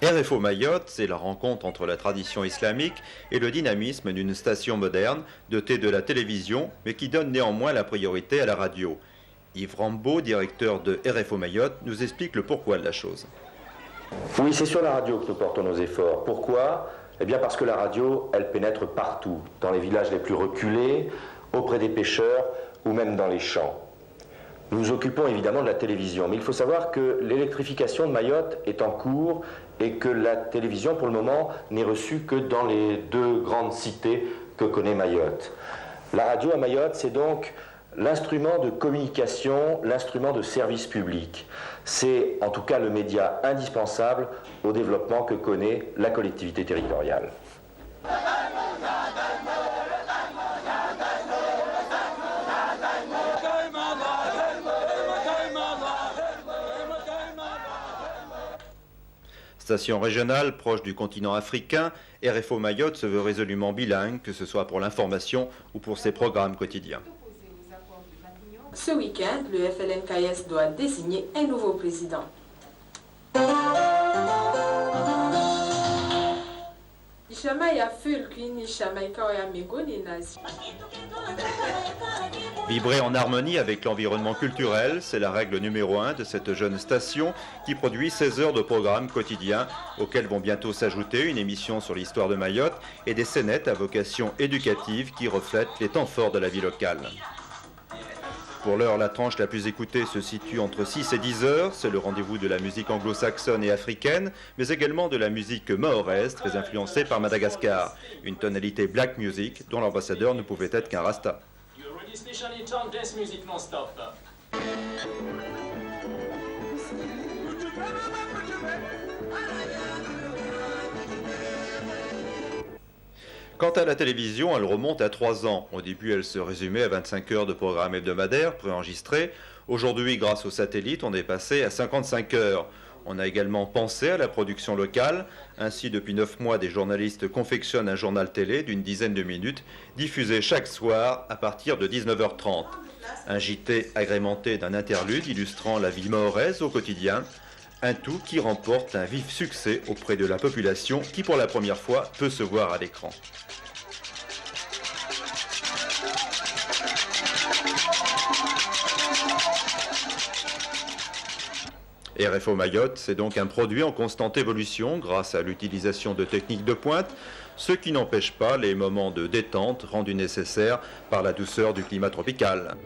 RFO Mayotte, c'est la rencontre entre la tradition islamique et le dynamisme d'une station moderne, dotée de la télévision, mais qui donne néanmoins la priorité à la radio. Yves Rambaud, directeur de RFO Mayotte, nous explique le pourquoi de la chose. Oui, c'est sur la radio que nous portons nos efforts. Pourquoi ? Eh bien parce que la radio, elle pénètre partout, dans les villages les plus reculés, auprès des pêcheurs ou même dans les champs. Nous nous occupons évidemment de la télévision, mais il faut savoir que l'électrification de Mayotte est en cours et que la télévision, pour le moment, n'est reçue que dans les 2 grandes cités que connaît Mayotte. La radio à Mayotte, c'est donc l'instrument de communication, l'instrument de service public. C'est en tout cas le média indispensable au développement que connaît la collectivité territoriale. Station régionale proche du continent africain, RFO Mayotte se veut résolument bilingue, que ce soit pour l'information ou pour ses programmes quotidiens. Ce week-end, le FLNKS doit désigner un nouveau président. Vibrer en harmonie avec l'environnement culturel, c'est la règle numéro 1 de cette jeune station qui produit 16 heures de programmes quotidiens auxquels vont bientôt s'ajouter une émission sur l'histoire de Mayotte et des scénettes à vocation éducative qui reflètent les temps forts de la vie locale. Pour l'heure, la tranche la plus écoutée se situe entre 6 et 10 heures. C'est le rendez-vous de la musique anglo-saxonne et africaine, mais également de la musique mahoraise, très influencée par Madagascar. Une tonalité black music dont l'ambassadeur ne pouvait être qu'un rasta. Quant à la télévision, elle remonte à 3 ans. Au début, elle se résumait à 25 heures de programmes hebdomadaires préenregistrés. Aujourd'hui, grâce aux satellites, on est passé à 55 heures. On a également pensé à la production locale. Ainsi, depuis 9 mois, des journalistes confectionnent un journal télé d'une dizaine de minutes, diffusé chaque soir à partir de 19h30. Un JT agrémenté d'un interlude illustrant la vie mahoraise au quotidien. Un tout qui remporte un vif succès auprès de la population qui, pour la première fois, peut se voir à l'écran. RFO Mayotte, c'est donc un produit en constante évolution grâce à l'utilisation de techniques de pointe, ce qui n'empêche pas les moments de détente rendus nécessaires par la douceur du climat tropical.